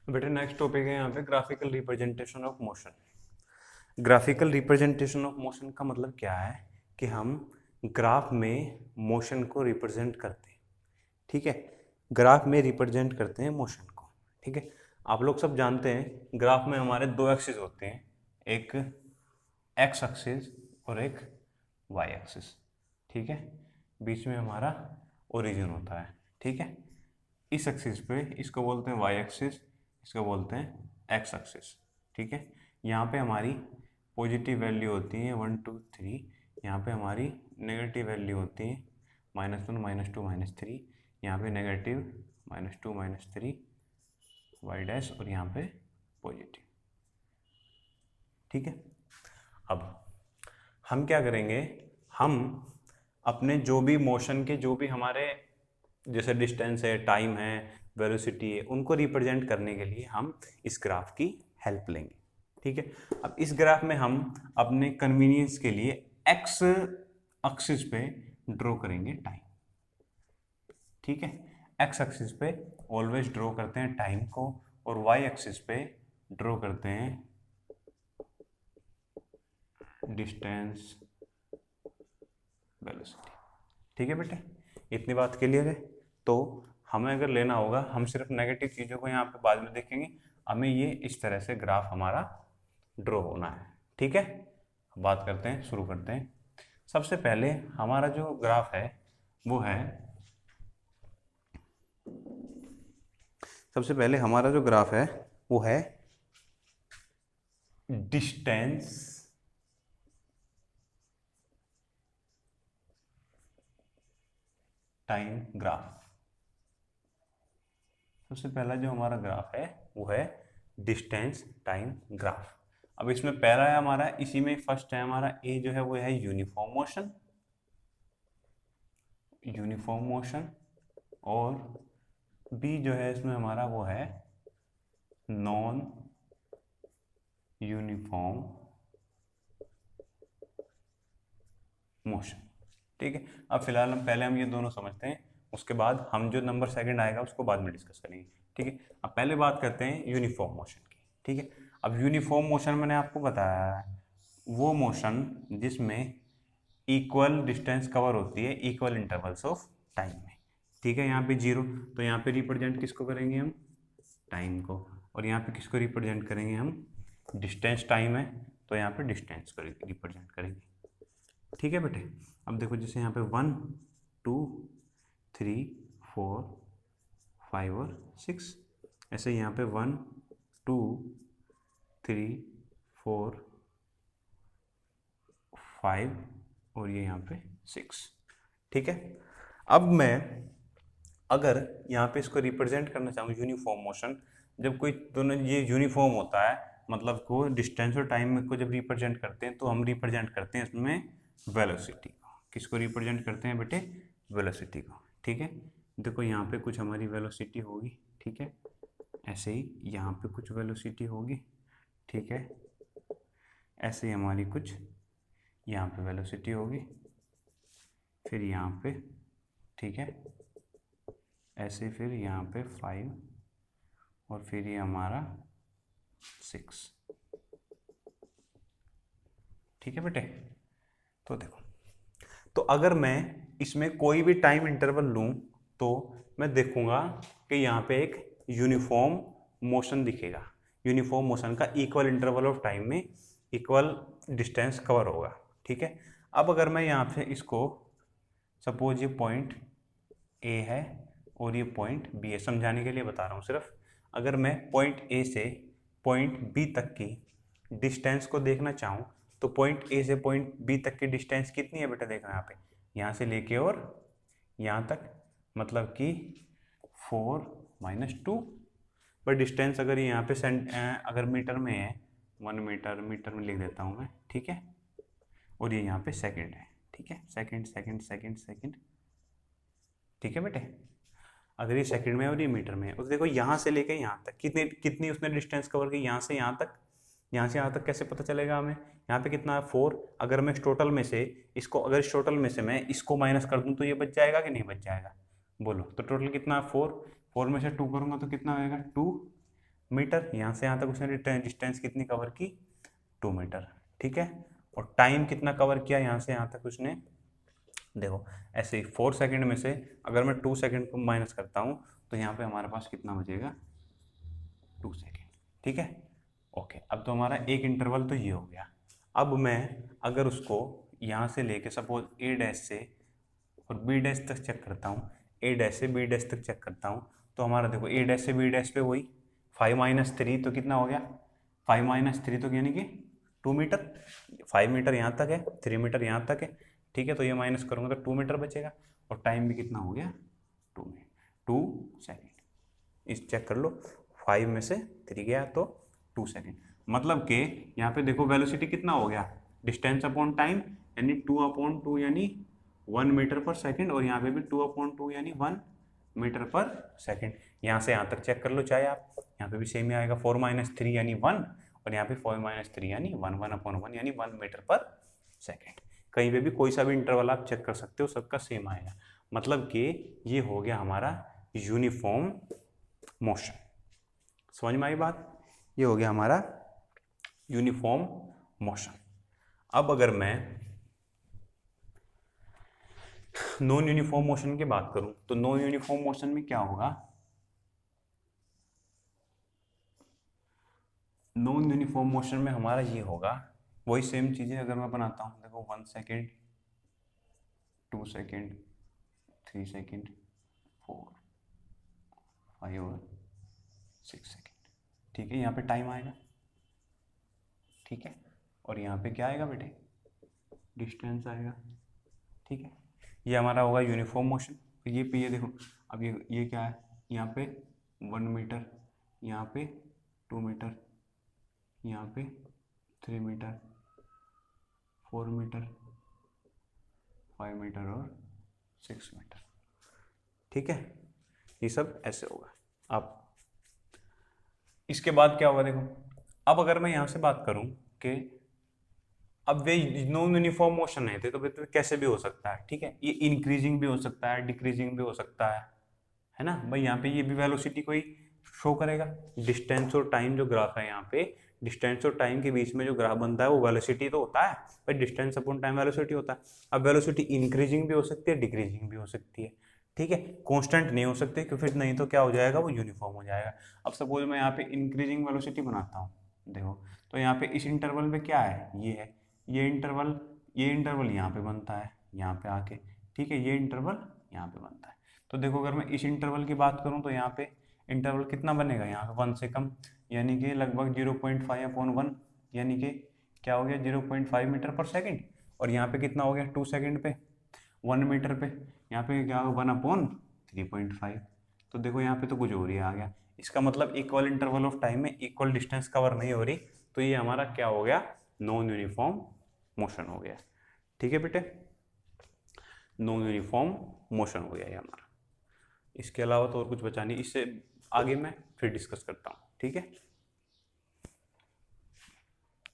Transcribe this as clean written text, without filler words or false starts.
बेटे next topic है यहाँ पे graphical representation of motion. Graphical representation of motion का मतलब क्या है कि हम ग्राफ में मोशन को रिप्रेजेंट करते हैं। ठीक है, ग्राफ में रिप्रेजेंट करते हैं मोशन को। ठीक है, आप लोग सब जानते हैं ग्राफ में हमारे दो एक्सिस होते हैं, एक एक्स एक्सिस और एक वाई एक्सिस। ठीक है, बीच में हमारा ओरिजिन होता है। ठीक है, इस एक्सिस पे इसको बोलते हैं वाई एक्सिस, इसको बोलते हैं एक्स एक्सिस। ठीक है, यहाँ पे हमारी पॉजिटिव वैल्यू होती है 1 2 3, यहाँ पे हमारी नेगेटिव वैल्यू होती है -1 -2 -3, यहाँ पे नेगेटिव -2 -3 वाई डैश और यहाँ पे पॉजिटिव। ठीक है, अब हम क्या करेंगे, हम अपने जो भी मोशन के जो भी हमारे जैसे डिस्टेंस है, टाइम है, वेलोसिटी है, उनको रिप्रेजेंट करने के लिए हम इस ग्राफ की हेल्प लेंगे। ठीक है, अब इस ग्राफ में हम अपने कन्वीनियंस के लिए एक्स एक्सिस पे ड्रॉ करेंगे टाइम। ठीक है, एक्स एक्सिस पे ऑलवेज ड्रॉ करते हैं टाइम को और वाई एक्सिस पे ड्रॉ करते हैं डिस्टेंस, वेलोसिटी। ठीक है बेटे, इतनी बात क्लियर है। तो हमें अगर लेना होगा, हम सिर्फ नेगेटिव चीज़ों को यहाँ पे बाद में देखेंगे, हमें ये इस तरह से ग्राफ हमारा ड्रॉ होना है। ठीक है, बात करते हैं, शुरू करते हैं। सबसे पहले हमारा जो ग्राफ है वो है, सबसे पहले हमारा जो ग्राफ है वो है डिस्टेंस टाइम ग्राफ। सबसे पहला जो हमारा ग्राफ है वो है डिस्टेंस टाइम ग्राफ। अब इसमें पहला है हमारा, इसी में फर्स्ट है हमारा ए जो है वो है यूनिफॉर्म मोशन, यूनिफॉर्म मोशन, और बी जो है इसमें हमारा वो है नॉन यूनिफॉर्म मोशन। ठीक है, अब फिलहाल हम पहले ये दोनों समझते हैं, उसके बाद हम जो नंबर सेकंड आएगा उसको बाद में डिस्कस करेंगे। ठीक है, अब पहले बात करते हैं यूनिफॉर्म मोशन की। ठीक है, अब यूनिफॉर्म मोशन मैंने आपको बताया है वो मोशन जिसमें इक्वल डिस्टेंस कवर होती है इक्वल इंटरवल्स ऑफ टाइम में। ठीक है, यहाँ पे 0, तो यहाँ पे रिप्रेजेंट किसको करेंगे हम, टाइम को, और यहाँ पे किसको रिप्रेजेंट करेंगे हम, डिस्टेंस। टाइम है तो यहाँ पे डिस्टेंस को रिप्रेजेंट करेंगे। ठीक है बेटे, अब देखो जैसे यहाँ पे 1 2 3 4 5 और 6, ऐसे यहाँ पे 1 2 3 4 5 और ये यहाँ पे 6। ठीक है, अब मैं अगर यहाँ पे इसको रिप्रेजेंट करना चाहूँ यूनिफॉर्म मोशन, जब कोई दोनों ये यूनिफॉर्म होता है मतलब को डिस्टेंस और टाइम को जब रिप्रेजेंट करते हैं तो हम रिप्रेजेंट करते हैं इसमें वेलोसिटी को। किसको रिप्रेजेंट करते हैं बेटे, वेलोसिटी को। ठीक है, देखो यहाँ पे कुछ हमारी वेलोसिटी होगी। ठीक है, ऐसे ही यहाँ पे कुछ वेलोसिटी होगी। ठीक है, ऐसे ही हमारी कुछ यहाँ पे वेलोसिटी होगी, फिर यहाँ पे, ठीक है, ऐसे फिर यहाँ पे 5 और फिर ये हमारा 6। ठीक है बेटे, तो देखो, तो अगर मैं इसमें कोई भी टाइम इंटरवल लूँ तो मैं देखूंगा कि यहाँ पे एक यूनिफॉर्म मोशन दिखेगा। यूनिफॉर्म मोशन का इक्वल इंटरवल ऑफ टाइम में इक्वल डिस्टेंस कवर होगा। ठीक है, अब अगर मैं यहाँ पे इसको सपोज ये पॉइंट ए है और ये पॉइंट बी है, समझाने के लिए बता रहा हूँ सिर्फ, अगर मैं पॉइंट ए से पॉइंट बी तक की डिस्टेंस को देखना चाहूँ तो पॉइंट ए से पॉइंट बी तक की डिस्टेंस कितनी है बेटा, देखना यहाँ पे, यहाँ से लेके और यहाँ तक, मतलब कि 4 - 2। पर डिस्टेंस अगर यहाँ पे अगर मीटर में है 1 मीटर, मीटर में लिख देता हूँ मैं। ठीक है, और ये यहाँ पे सेकंड है। ठीक है, सेकंड सेकंड सेकंड सेकंड। ठीक है बेटे, अगर ये सेकंड में और ये मीटर में है, तो देखो यहाँ से लेके यहाँ तक कितनी कितनी उसने डिस्टेंस कवर की, यहाँ से यहाँ तक यहाँ से यहाँ तक कैसे पता चलेगा हमें? यहाँ पे कितना है 4, अगर मैं इस टोटल में से इसको, अगर इस टोटल में से मैं इसको माइनस कर दूँ तो ये बच जाएगा कि नहीं बच जाएगा? बोलो। तो टोटल कितना है 4, 4 में से 2 करूँगा तो कितना आएगा 2 मीटर। यहाँ से यहाँ तक उसने डिस्टेंस कितनी कवर की? 2 मीटर। ठीक है, और टाइम कितना कवर किया यहाँ से यहाँ तक उसने? देखो ऐसे ही 4 सेकंड में से अगर मैं 2 सेकंड को माइनस करता हूँ तो यहाँ पे हमारे पास कितना बचेगा? 2 सेकंड। ठीक है, ओके। अब तो हमारा एक इंटरवल तो ये हो गया। अब मैं अगर उसको यहाँ से लेके सपोज ए डैश से और बी डैश तक चेक करता हूँ, ए डैश से बी डैश तक चेक करता हूँ, तो हमारा देखो ए डैश से बी डैश पे वही 5 - 3 तो कितना हो गया? 5 - 3 तो यानी कि 2 मीटर। 5 मीटर यहाँ तक है, 3 मीटर यहाँ तक है। ठीक है, तो ये माइनस करूँगा तो 2 मीटर बचेगा, और टाइम भी कितना हो गया? 2 सेकेंड। इस चेक कर लो, 5 में से 3 गया तो 2 सेकेंड। मतलब कि यहाँ पे देखो वेलोसिटी कितना हो गया? डिस्टेंस अपॉन टाइम यानी 2/2 यानी 1 मीटर पर सेकेंड, और यहाँ पे भी 2/2 यानी 1 मीटर पर सेकेंड। यहाँ से यहाँ तक चेक कर लो चाहे आप, यहाँ पे भी सेम ही आएगा। 4 - 3 यानी 1, और यहाँ पे 4 - 3 यानी 1, 1/1 यानी 1 मीटर पर सेकेंड। कहीं पे भी कोई सा भी इंटरवल आप चेक कर सकते हो, सबका सेम आएगा। मतलब कि ये हो गया हमारा यूनिफॉर्म मोशन। समझ में आई बात? ये हो गया हमारा यूनिफॉर्म मोशन। अब अगर मैं नॉन यूनिफॉर्म मोशन की बात करूं तो नॉन यूनिफॉर्म मोशन में क्या होगा? नॉन यूनिफॉर्म मोशन में हमारा ये होगा, वही सेम चीजें अगर मैं बनाता हूं, देखो 1 सेकेंड, 2 सेकेंड, 3 सेकेंड, 4, 5 और 6 सेकेंड। ठीक है, यहाँ पे टाइम आएगा। ठीक है, और यहाँ पे क्या आएगा बेटे? डिस्टेंस आएगा। ठीक है, ये हमारा होगा यूनिफॉर्म मोशन। तो ये पे ये देखो, अब ये क्या है? यहाँ पे 1 मीटर, यहाँ पे 2 मीटर, यहाँ पे 3 मीटर, 4 मीटर, 5 मीटर और 6 मीटर। ठीक है, ये सब ऐसे होगा। अब इसके बाद क्या होगा? देखो, अब अगर मैं यहाँ से बात करूँ कि अब वे नॉन यूनिफॉर्म मोशन है तो कैसे भी हो सकता है। ठीक है, ये इंक्रीजिंग भी हो सकता है, डिक्रीजिंग भी हो सकता है ना भाई? यहाँ पे ये भी वेलोसिटी कोई शो करेगा। डिस्टेंस और टाइम जो ग्राफ है, यहाँ पे डिस्टेंस और टाइम के बीच में जो ग्राफ बनता है वो वेलोसिटी तो होता है, भाई डिस्टेंस अपॉन टाइम वेलोसिटी होता है। अब वेलोसिटी इंक्रीजिंग भी हो सकती है, डिक्रीजिंग भी हो सकती है। ठीक है, कांस्टेंट नहीं हो सकते, क्योंकि फिर नहीं तो क्या हो जाएगा? वो यूनिफॉर्म हो जाएगा। अब सपोज मैं यहाँ पे इंक्रीजिंग वेलोसिटी बनाता हूँ, देखो तो यहाँ पे इस इंटरवल में क्या है? ये इंटरवल यहाँ पे बनता है, यहाँ पे आके। ठीक है, ये इंटरवल यहाँ पे बनता है। तो देखो अगर मैं इस इंटरवल की बात करूँ तो यहाँ पे इंटरवल कितना बनेगा? यहाँ पे 1 से कम, यानी कि लगभग 0.5/1, यानी कि क्या हो गया? 0.5 मीटर पर सेकेंड। और यहाँ पे कितना हो गया? 2 सेकेंड पे 1 मीटर पे, यहाँ पे क्या होगा? 1/3.5। तो देखो यहाँ पे तो कुछ और ही आ गया। इसका मतलब इक्वल इंटरवल ऑफ टाइम में इक्वल डिस्टेंस कवर नहीं हो रही, तो ये हमारा क्या हो गया? नॉन यूनिफॉर्म मोशन हो गया। ठीक है बेटे, नॉन यूनिफॉर्म मोशन हो गया ये हमारा। इसके अलावा तो और कुछ बचा नहीं, इससे आगे मैं फिर डिस्कस करता हूँ। ठीक है।